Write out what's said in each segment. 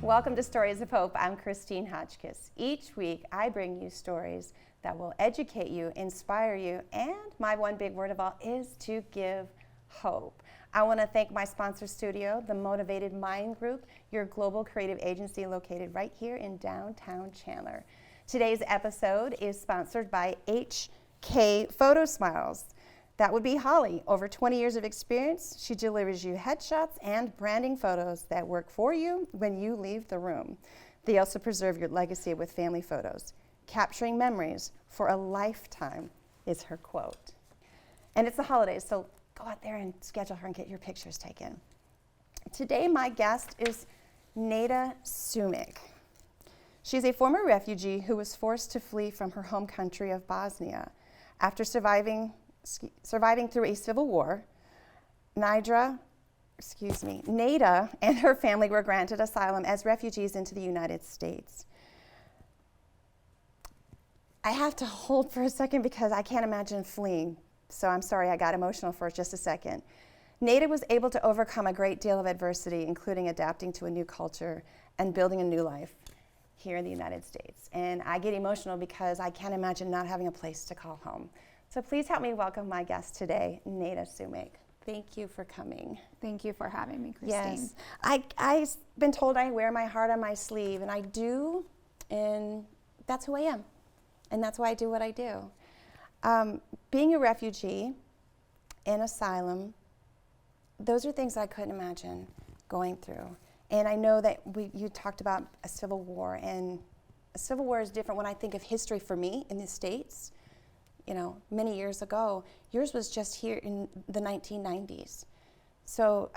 Welcome to Stories of Hope. I'm Christine Hotchkiss. Each week, I bring you stories that will educate you, inspire you, and my one big word of all is to give hope. I want to thank my sponsor studio, the Motivated Mind Group, your global creative agency located right here in downtown Chandler. Today's episode is sponsored by HK Photo Smiles. That would be Holly. Over 20 years of experience, she delivers you headshots and branding photos that work for you when you leave the room. They also preserve your legacy with family photos. Capturing memories for a lifetime is her quote. And it's the holidays, so go out there and schedule her and get your pictures taken. Today, my guest is Nejra Sumit. She's a former refugee who was forced to flee from her home country of Bosnia. After surviving through a civil war, Nejra and her family were granted asylum as refugees into the United States. I have to hold for a second because I can't imagine fleeing, so I'm sorry I got emotional for just a second. Nejra was able to overcome a great deal of adversity, including adapting to a new culture and building a new life here in the United States. And I get emotional because I can't imagine not having a place to call home. So please help me welcome my guest today, Nejra Sumit. Thank you for coming. Thank you for having me, Christine. Yes, I've been told I wear my heart on my sleeve, and I do, and that's who I am, and that's why I do what I do. Being a refugee in asylum, those are things that I couldn't imagine going through. And I know that you talked about a civil war, and a civil war is different when I think of history for me in the States. You know, many years ago. Yours was just here in the 1990s. So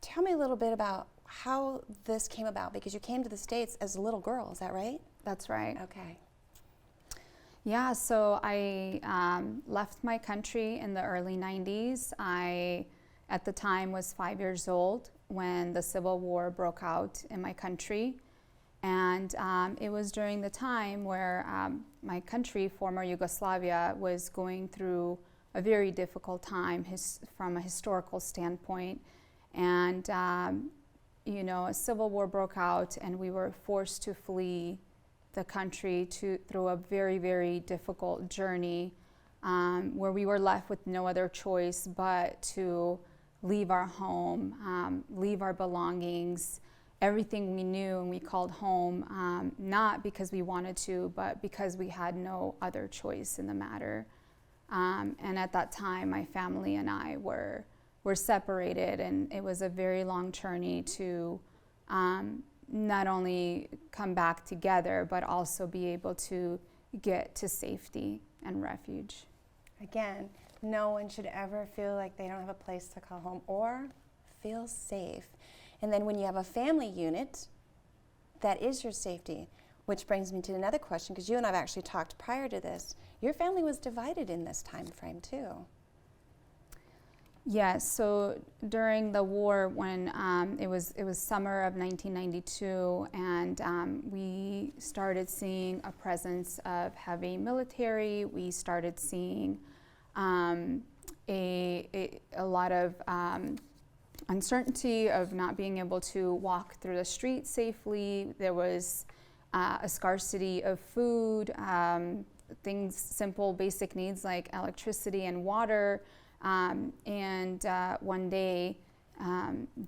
tell me a little bit about how this came about, because you came to the States as a little girl, is that right? That's right. Okay. Yeah, so I left my country in the early 90s. I, at the time, was 5 years old when the Civil War broke out in my country. And it was during the time where my country, former Yugoslavia, was going through a very difficult time from a historical standpoint. And, you know, a civil war broke out and we were forced to flee the country through a very, very difficult journey where we were left with no other choice but to leave our home, leave our belongings, everything we knew and we called home, not because we wanted to, but because we had no other choice in the matter. And at that time, my family and I were separated, and it was a very long journey to not only come back together, but also be able to get to safety and refuge. Again, no one should ever feel like they don't have a place to call home or feel safe. And then when you have a family unit, that is your safety, which brings me to another question, because you and I have actually talked prior to this. Your family was divided in this time frame too. Yes, so during the war, when it was summer of 1992, and we started seeing a presence of heavy military. We started seeing a lot of uncertainty of not being able to walk through the streets safely. There was a scarcity of food, things, simple basic needs like electricity and water. And one day,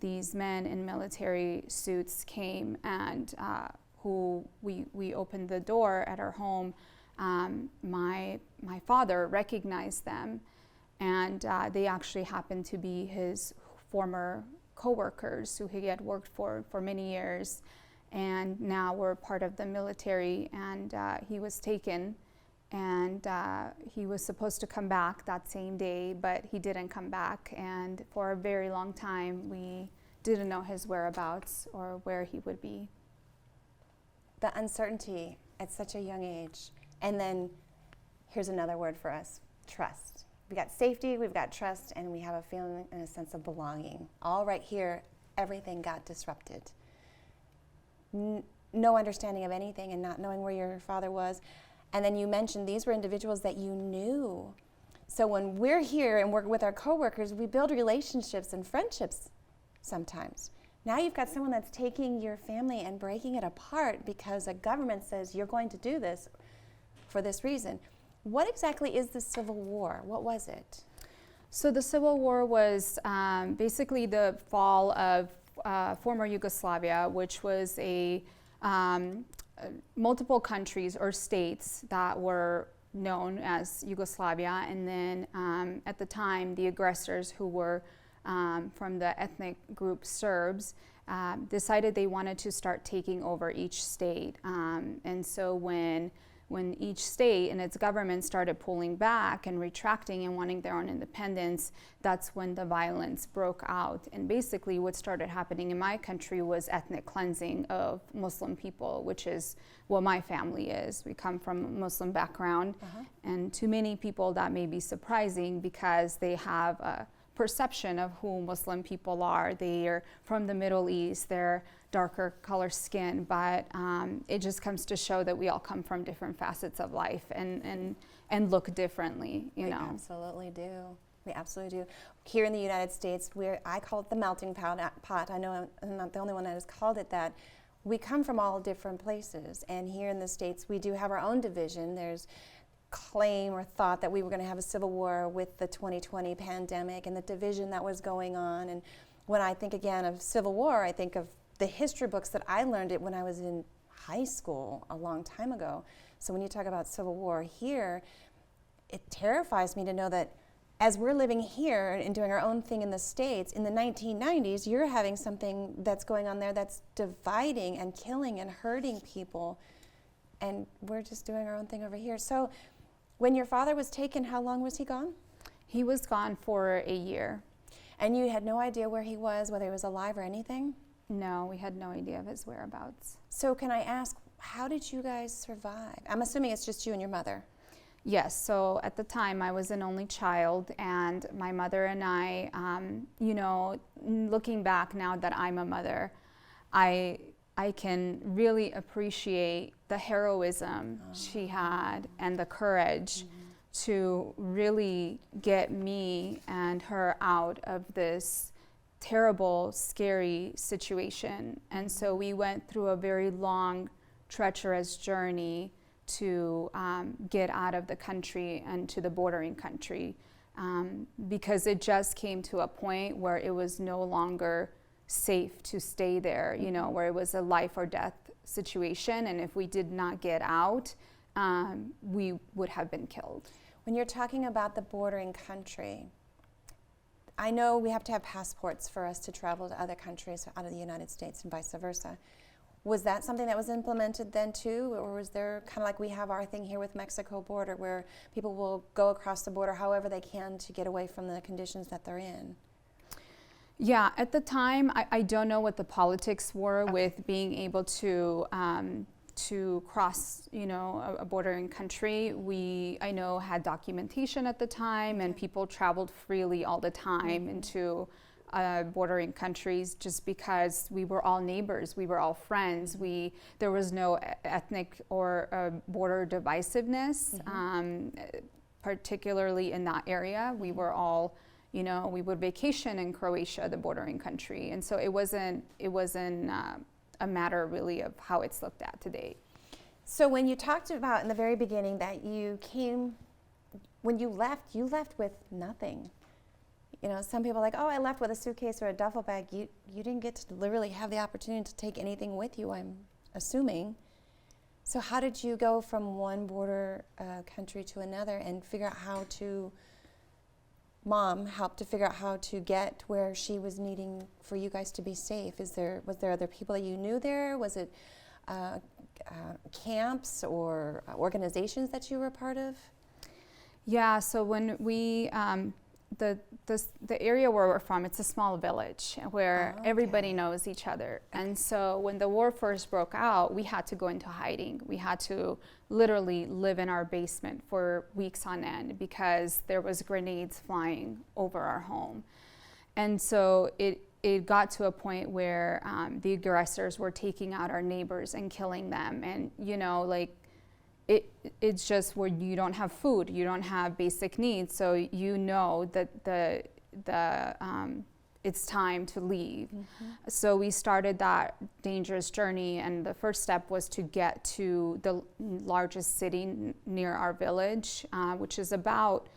these men in military suits came, and who we opened the door at our home. My father recognized them, and they actually happened to be his former co-workers who he had worked for many years, and now were part of the military. And he was taken, and he was supposed to come back that same day, but he didn't come back. And for a very long time, we didn't know his whereabouts or where he would be. The uncertainty at such a young age. And then here's another word for us, trust. We got safety, we've got trust, and we have a feeling and a sense of belonging. All right here, everything got disrupted. No understanding of anything and not knowing where your father was. And then you mentioned these were individuals that you knew. So when we're here and work with our coworkers, we build relationships and friendships sometimes. Now you've got someone that's taking your family and breaking it apart because a government says you're going to do this for this reason. What exactly is the Civil War? What was it? So the Civil War was basically the fall of former Yugoslavia, which was multiple countries or states that were known as Yugoslavia, and then at the time the aggressors, who were from the ethnic group Serbs, decided they wanted to start taking over each state. And so when each state and its government started pulling back and retracting and wanting their own independence, that's when the violence broke out. And basically what started happening in my country was ethnic cleansing of Muslim people, which is what my family is. We come from a Muslim background, and to many people that may be surprising because they have a perception of who Muslim people are. They are from the Middle East, they're darker color skin, but it just comes to show that we all come from different facets of life and look differently, you know. We absolutely do. We absolutely do. Here in the United States, I call it the melting pot. I know I'm not the only one that has called it that. We come from all different places, and here in the States, we do have our own division. There's claim or thought that we were going to have a civil war with the 2020 pandemic and the division that was going on. And when I think again of Civil War, I think of the history books that I learned it when I was in high school a long time ago. So when you talk about Civil War here, it terrifies me to know that as we're living here and doing our own thing in the States, in the 1990s, you're having something that's going on there that's dividing and killing and hurting people, and we're just doing our own thing over here. So when your father was taken, how long was he gone? He was gone for a year. And you had no idea where he was, whether he was alive or anything? No, we had no idea of his whereabouts. So can I ask, how did you guys survive? I'm assuming it's just you and your mother. Yes, so at the time I was an only child, and my mother and I, you know, looking back now that I'm a mother, I can really appreciate the heroism she had and the courage to really get me and her out of this terrible, scary situation. And so we went through a very long, treacherous journey to get out of the country and to the bordering country, because it just came to a point where it was no longer safe to stay there, you know, where it was a life or death situation, and if we did not get out, we would have been killed. When you're talking about the bordering country, I know we have to have passports for us to travel to other countries out of the United States and vice versa. Was that something that was implemented then too, or was there kind of like we have our thing here with Mexico border where people will go across the border however they can to get away from the conditions that they're in? Yeah, at the time, I don't know what the politics were with being able to cross, you know, a bordering country. I know, had documentation at the time, and people traveled freely all the time into bordering countries just because we were all neighbors, we were all friends. There was no ethnic or border divisiveness, particularly in that area. We were all, you know, we would vacation in Croatia, the bordering country, and so it wasn't a matter really of how it's looked at today. So when you talked about in the very beginning that you came, when you left with nothing. You know, some people are like, oh, I left with a suitcase or a duffel bag. You didn't get to literally have the opportunity to take anything with you, I'm assuming. So how did you go from one border country to another and figure out how to, Mom helped to figure out how to get where she was needing for you guys to be safe? Was there other people that you knew there? Was it camps or organizations that you were a part of? Yeah, so when we, the area where we're from, it's a small village where everybody knows each other. And so when the war first broke out, we had to go into hiding. We had to literally live in our basement for weeks on end because there was grenades flying over our home. And so it got to a point where the aggressors were taking out our neighbors and killing them. And, you know, like, it's just where you don't have food, you don't have basic needs, so you know that it's time to leave. So we started that dangerous journey, and the first step was to get to the largest city near our village, which is about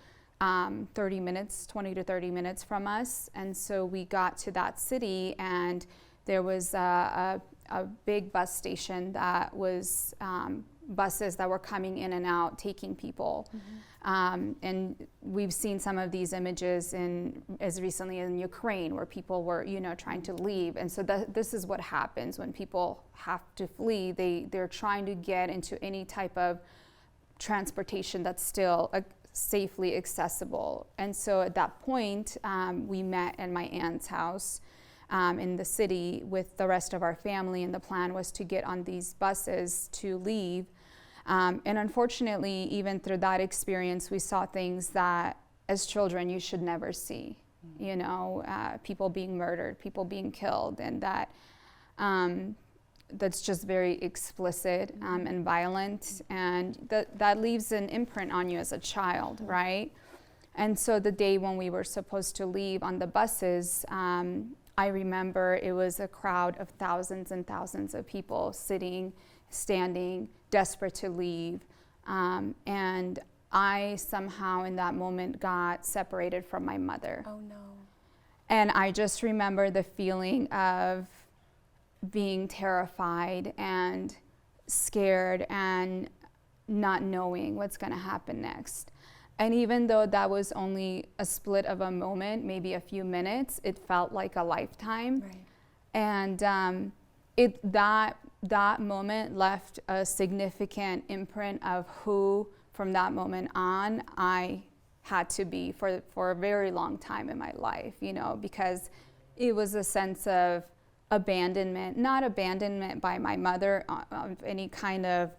30 minutes, 20 to 30 minutes from us. And so we got to that city, and there was a big bus station that was buses that were coming in and out taking people. And we've seen some of these images as recently in Ukraine, where people were, trying to leave. And so this is what happens when people have to flee. They're trying to get into any type of transportation that's still safely accessible. And so at that point, we met in my aunt's house in the city with the rest of our family, and the plan was to get on these buses to leave. And unfortunately, even through that experience, we saw things that as children you should never see. People being murdered, people being killed, and that's just very explicit and violent, and that leaves an imprint on you as a child, right? And so the day when we were supposed to leave on the buses, I remember it was a crowd of thousands and thousands of people sitting, standing, desperate to leave. And I somehow in that moment got separated from my mother. Oh no. And I just remember the feeling of being terrified and scared and not knowing what's going to happen next. And even though that was only a split of a moment, maybe a few minutes, it felt like a lifetime. Right. And that moment left a significant imprint of who, from that moment on, I had to be for a very long time in my life, because it was a sense of abandonment, not abandonment by my mother of any kind of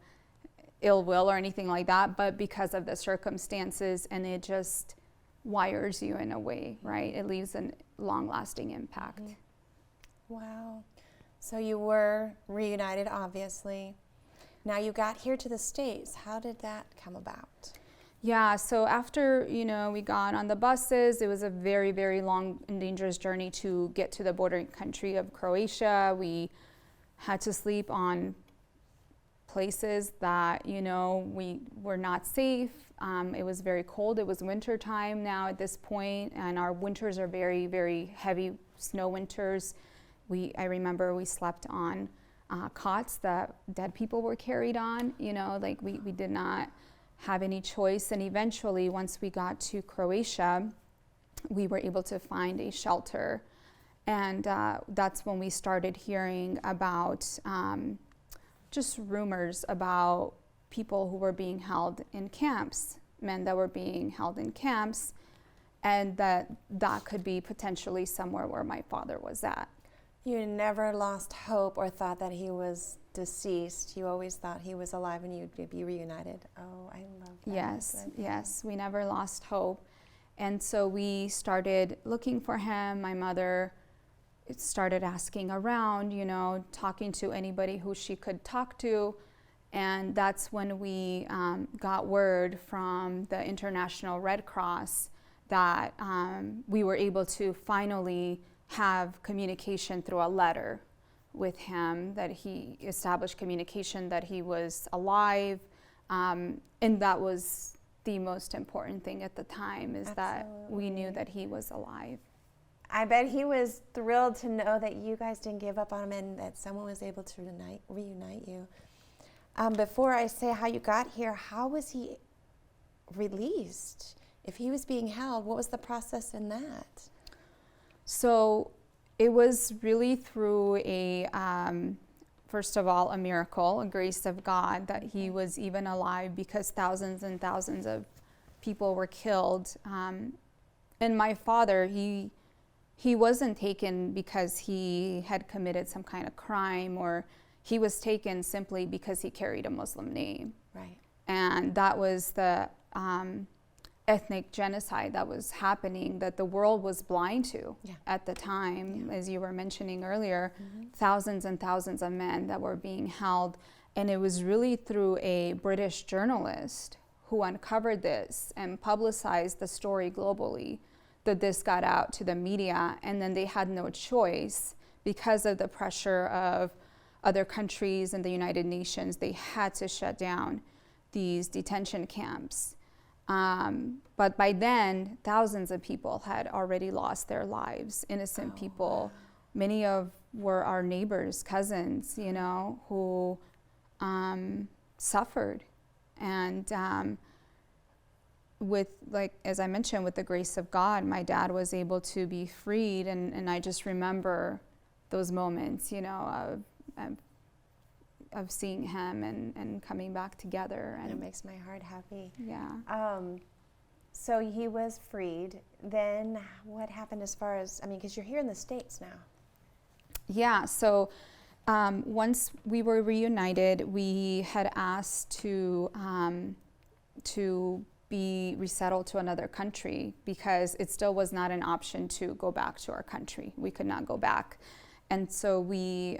ill will or anything like that, but because of the circumstances, and it just wires you in a way, right? It leaves a long-lasting impact. Wow. So you were reunited, obviously. Now you got here to the States. How did that come about? Yeah, so after, we got on the buses, it was a very, very long and dangerous journey to get to the bordering country of Croatia. We had to sleep on places that, we were not safe. It was very cold. It was winter time now at this point, and our winters are very, very heavy snow winters. I remember we slept on cots that dead people were carried on, we did not have any choice. And eventually, once we got to Croatia, we were able to find a shelter. And that's when we started hearing about just rumors about people who were being held in camps, men that were being held in camps, and that could be potentially somewhere where my father was at. You never lost hope or thought that he was deceased. You always thought he was alive and you'd be reunited. Oh, I love that. Yes, we never lost hope. And so we started looking for him. My mother started asking around, talking to anybody who she could talk to. And that's when we got word from the International Red Cross that we were able to finally have communication through a letter with him, that he established communication that he was alive. And that was the most important thing at the time, is that we knew that he was alive. I bet he was thrilled to know that you guys didn't give up on him and that someone was able to reunite you. Before I say how you got here, how was he released? If he was being held, what was the process in that? So it was really through first of all, a miracle, a grace of God that he was even alive, because thousands and thousands of people were killed. And my father, he wasn't taken because he had committed some kind of crime, or he was taken simply because he carried a Muslim name. Right. And that was the ethnic genocide that was happening, that the world was blind to at the time, as you were mentioning earlier. Thousands and thousands of men that were being held. And it was really through a British journalist who uncovered this and publicized the story globally, this got out to the media, and then they had no choice because of the pressure of other countries and the United Nations. They had to shut down these detention camps. But by then, thousands of people had already lost their lives, innocent people. Many were our neighbors, cousins, you know, who suffered. And with, like, as I mentioned, with the grace of God, my dad was able to be freed. And I just remember those moments, you know, of seeing him and coming back together. And it makes my heart happy. Yeah. So he was freed. Then what happened as far as, I mean, because you're here in the States now. Yeah, so once we were reunited, we had asked to be resettled to another country because it still was not an option to go back to our country. We could not go back. And so we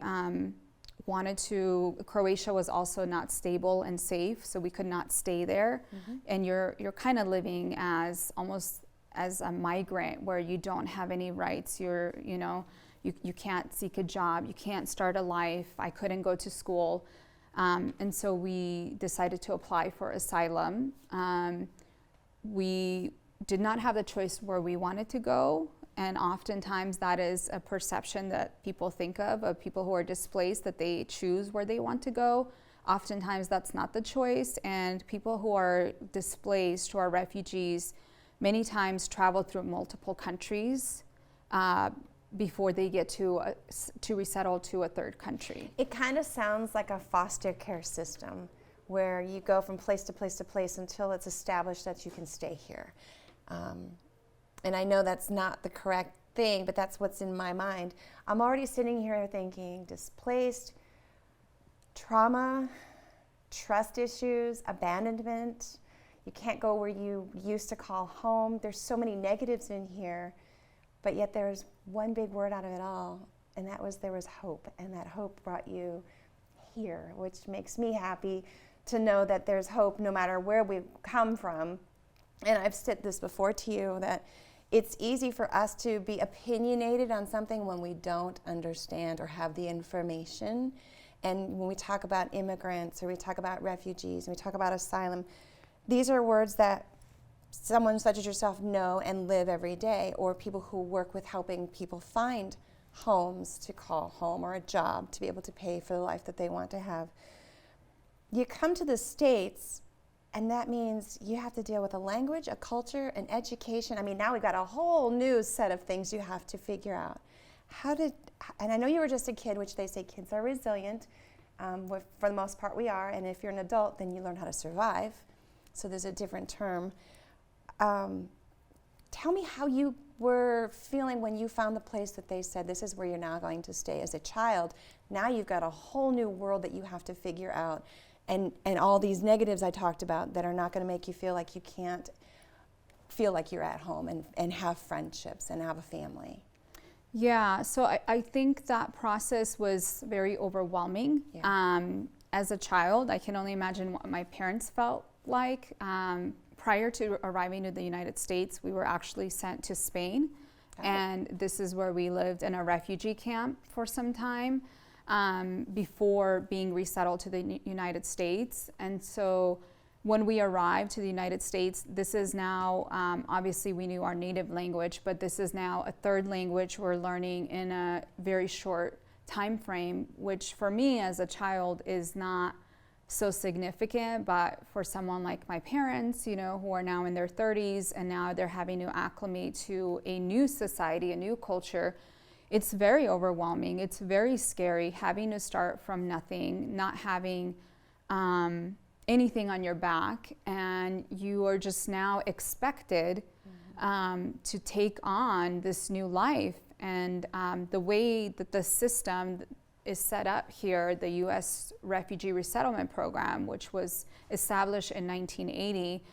wanted to, Croatia was also not stable and safe, so we could not stay there. Mm-hmm. And you're kind of living as almost as a migrant where you don't have any rights. You can't seek a job, you can't start a life. I couldn't go to school. And so we decided to apply for asylum. We did not have the choice where we wanted to go. And oftentimes that is a perception that people think of people who are displaced, that they choose where they want to go. Oftentimes that's not the choice. And people who are displaced, who are refugees, many times travel through multiple countries before they get to resettle to a third country. It kind of sounds like a foster care system where you go from place to place to place until it's established that you can stay here. And I know that's not the correct thing, but that's what's in my mind. I'm already sitting here thinking displaced, trauma, trust issues, abandonment. You can't go where you used to call home. There's so many negatives in here, but yet there's one big word out of it all, and that was there was hope, and that hope brought you here, which makes me happy to know that there's hope no matter where we come from. And I've said this before to you, that it's easy for us to be opinionated on something when we don't understand or have the information. And when we talk about immigrants or we talk about refugees and we talk about asylum, these are words that someone such as yourself know and live every day, or people who work with helping people find homes to call home or a job to be able to pay for the life that they want to have. You come to the States, and that means you have to deal with a language, a culture, an education. I mean, now we've got a whole new set of things you have to figure out. And I know you were just a kid, which they say kids are resilient. For the most part, we are. And if you're an adult, then you learn how to survive. So there's a different term. Tell me how you were feeling when you found the place that they said, this is where you're now going to stay. As a child, now you've got a whole new world that you have to figure out. And all these negatives I talked about that are not going to make you feel like you can't feel like you're at home and have friendships and have a family. Yeah, so I think that process was very overwhelming. Yeah. As a child, I can only imagine what my parents felt like. Prior to arriving to the United States, we were actually sent to Spain. And this is where we lived in a refugee camp for some time. Before being resettled to the United States. And so when we arrived to the United States, this is now, obviously we knew our native language, but this is now a third language we're learning in a very short time frame, which for me as a child is not so significant, but for someone like my parents, you know, who are now in their 30s and now they're having to acclimate to a new society, a new culture, it's very overwhelming. It's very scary having to start from nothing, not having anything on your back, and you are just now expected to take on this new life. And the way that the system is set up here, the U.S. Refugee Resettlement Program, which was established in 1980,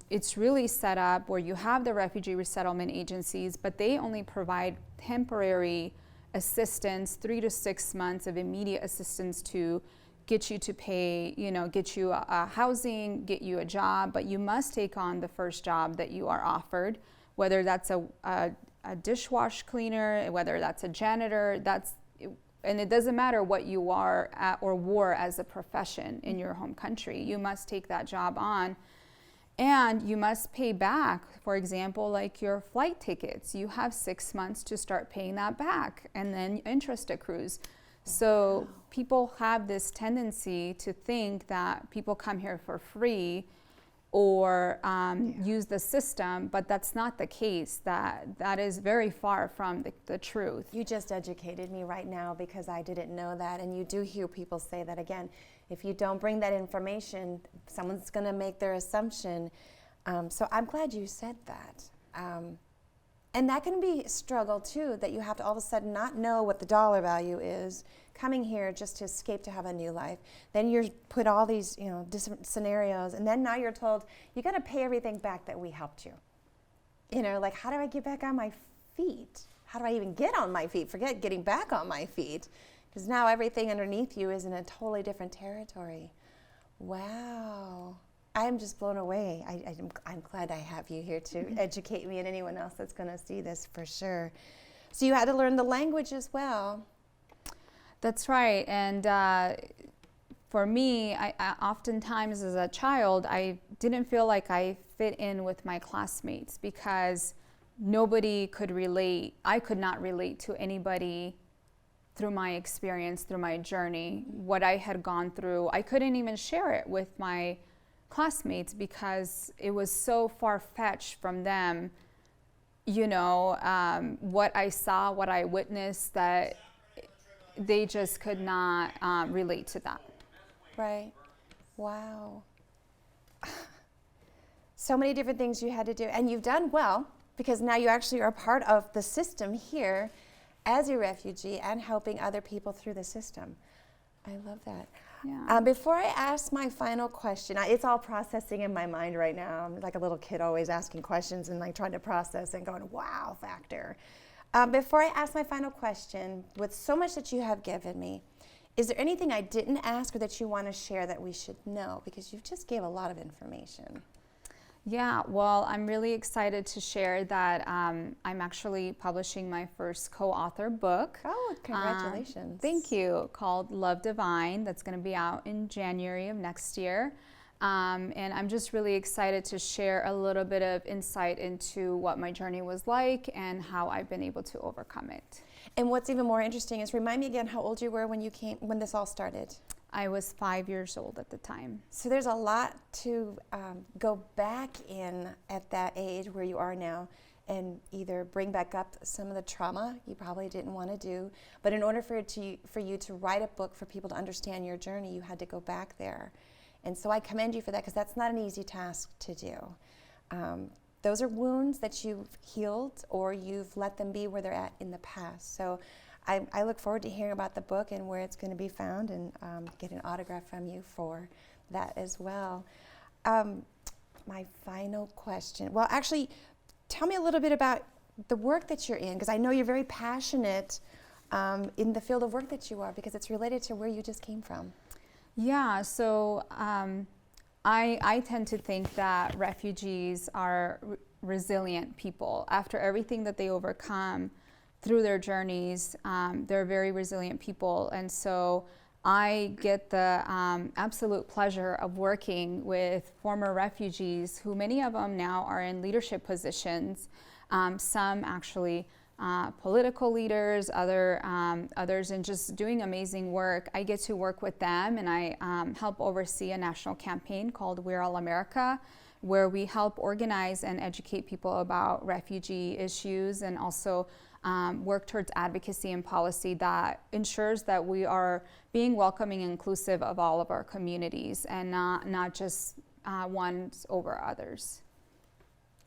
it's really set up where you have the refugee resettlement agencies, but they only provide temporary assistance, 3 to 6 months of immediate assistance to get you to pay, get you a housing, get you a job, but you must take on the first job that you are offered, whether that's a dishwash cleaner, whether that's a janitor, and it doesn't matter what you are at or were as a profession in your home country. You must take that job on, and you must pay back. For example, like your flight tickets, you have 6 months to start paying that back, and then interest accrues. So people have this tendency to think that people come here for free or use the system, but that's not the case. That is very far from the truth. You just educated me right now because I didn't know that, and you do hear people say that again. If you don't bring that information, someone's going to make their assumption. So I'm glad you said that. And that can be a struggle too, that you have to all of a sudden not know what the dollar value is, coming here just to escape to have a new life. Then you're put all these, different scenarios, and then now you're told you got to pay everything back that we helped you. Like, how do I get back on my feet? How do I even get on my feet? Forget getting back on my feet, because now everything underneath you is in a totally different territory. Wow. I am just blown away. I'm glad I have you here to educate me and anyone else that's going to see this for sure. So you had to learn the language as well. That's right. And for me, I oftentimes as a child, I didn't feel like I fit in with my classmates because nobody could relate. I could not relate to anybody through my experience, through my journey, what I had gone through. I couldn't even share it with my classmates because it was so far-fetched from them, what I saw, what I witnessed, that they just could not relate to that. Right. Wow. So many different things you had to do, and you've done well because now you actually are part of the system here as a refugee and helping other people through the system. I love that. Yeah. Before I ask my final question, it's all processing in my mind right now. I'm like a little kid always asking questions and like trying to process and going, wow factor. Before I ask my final question, with so much that you have given me, is there anything I didn't ask or that you want to share that we should know? Because you've just gave a lot of information. Yeah, well, I'm really excited to share that I'm actually publishing my first co-author book. Oh, congratulations. Thank you, called Love Divine. That's going to be out in January of next year. And I'm just really excited to share a little bit of insight into what my journey was like and how I've been able to overcome it. And what's even more interesting is, remind me again how old you were when this all started. I was 5 years old at the time. So there's a lot to go back in at that age where you are now and either bring back up some of the trauma you probably didn't want to do. But in order for you to write a book for people to understand your journey, you had to go back there. And so I commend you for that, because that's not an easy task to do. Those are wounds that you've healed or you've let them be where they're at in the past. So I look forward to hearing about the book and where it's going to be found, and get an autograph from you for that as well. My final question. Well, actually, tell me a little bit about the work that you're in, because I know you're very passionate in the field of work that you are, because it's related to where you just came from. Yeah, so I tend to think that refugees are resilient people. After everything that they overcome through their journeys, they're very resilient people. And so I get the absolute pleasure of working with former refugees who many of them now are in leadership positions, some actually political leaders, others in just doing amazing work. I get to work with them, and I help oversee a national campaign called We're All America, where we help organize and educate people about refugee issues, and also work towards advocacy and policy that ensures that we are being welcoming and inclusive of all of our communities, and not just ones over others.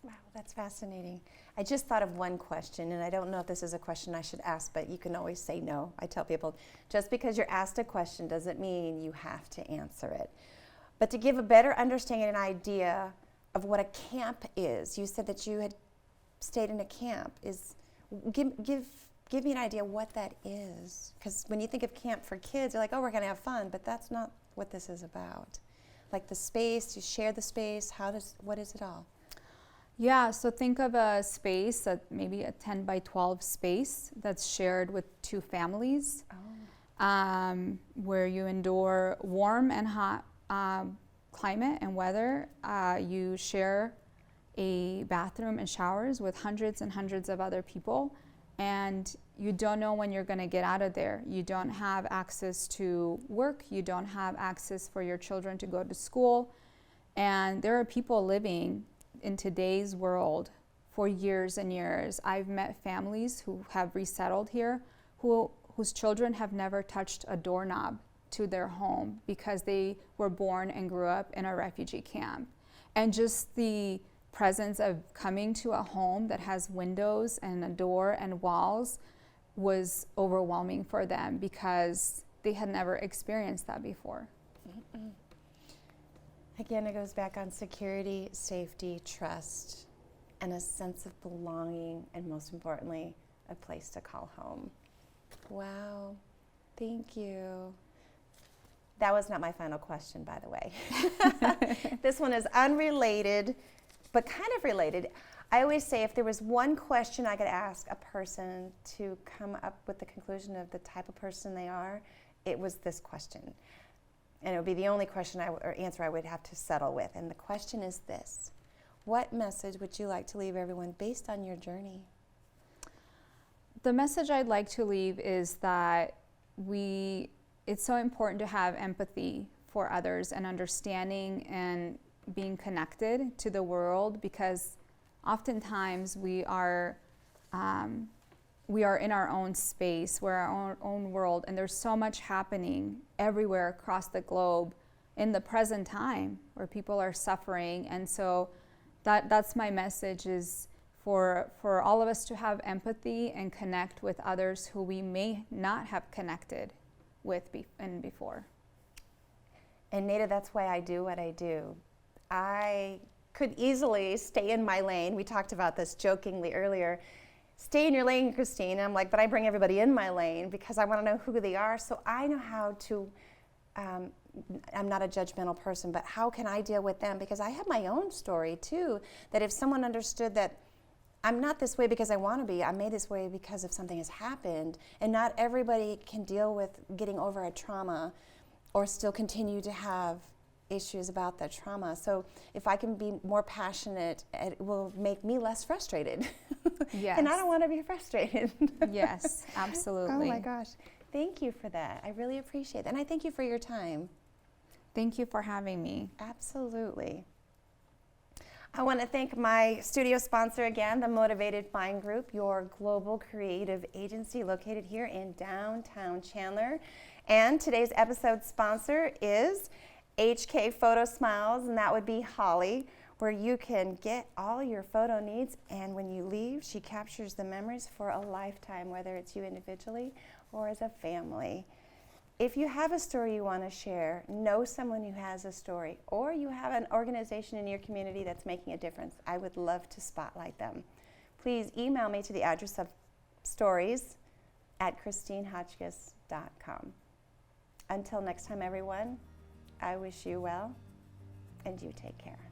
Wow, that's fascinating. I just thought of one question, and I don't know if this is a question I should ask, but you can always say no. I tell people, just because you're asked a question doesn't mean you have to answer it. But to give a better understanding and idea of what a camp is, you said that you had stayed in a camp. Give me an idea what that is. Because when you think of camp for kids, you're like, oh, we're going to have fun, but that's not what this is about. Like the space, you share the space, what is it all? Yeah, so think of a space that maybe a 10 by 12 space that's shared with two families, where you endure warm and hot climate and weather. You share a bathroom and showers with hundreds and hundreds of other people, and you don't know when you're going to get out of there. You don't have access to work, you don't have access for your children to go to school, and there are people living in today's world for years and years. I've met families who have resettled here whose children have never touched a doorknob to their home because they were born and grew up in a refugee camp. And just the presence of coming to a home that has windows and a door and walls was overwhelming for them because they had never experienced that before. Mm-mm. Again, it goes back on security, safety, trust, and a sense of belonging, and most importantly, a place to call home. Wow, thank you. That was not my final question, by the way. This one is unrelated, but kind of related. I always say if there was one question I could ask a person to come up with the conclusion of the type of person they are, it was this question. And it would be the only question or answer I would have to settle with. And the question is this: what message would you like to leave everyone based on your journey? The message I'd like to leave is that it's so important to have empathy for others and understanding and being connected to the world, because oftentimes we are in our own space, we're our own world, and there's so much happening everywhere across the globe in the present time where people are suffering. And so that's my message, is for all of us to have empathy and connect with others who we may not have connected with before. And Nejra, that's why I do what I do. I could easily stay in my lane. We talked about this jokingly earlier. Stay in your lane, Christine. I'm like, but I bring everybody in my lane because I want to know who they are, so I know how to, I'm not a judgmental person, but how can I deal with them? Because I have my own story too, that if someone understood that I'm not this way because I want to be, I'm made this way because of something has happened, and not everybody can deal with getting over a trauma or still continue to have issues about that trauma. So if I can be more passionate, it will make me less frustrated. Yes. And I don't want to be frustrated. Yes, absolutely. Oh my gosh. Thank you for that. I really appreciate that. And I thank you for your time. Thank you for having me. Absolutely. I want to thank my studio sponsor again, the Motivated Mind Group, your global creative agency located here in downtown Chandler. And today's episode sponsor is HK Photo Smiles, and that would be Holly, where you can get all your photo needs, and when you leave, she captures the memories for a lifetime, whether it's you individually or as a family. If you have a story you want to share, know someone who has a story, or you have an organization in your community that's making a difference, I would love to spotlight them. Please email me to the address of stories@christinehotchkiss.com. Until next time, everyone, I wish you well, and you take care.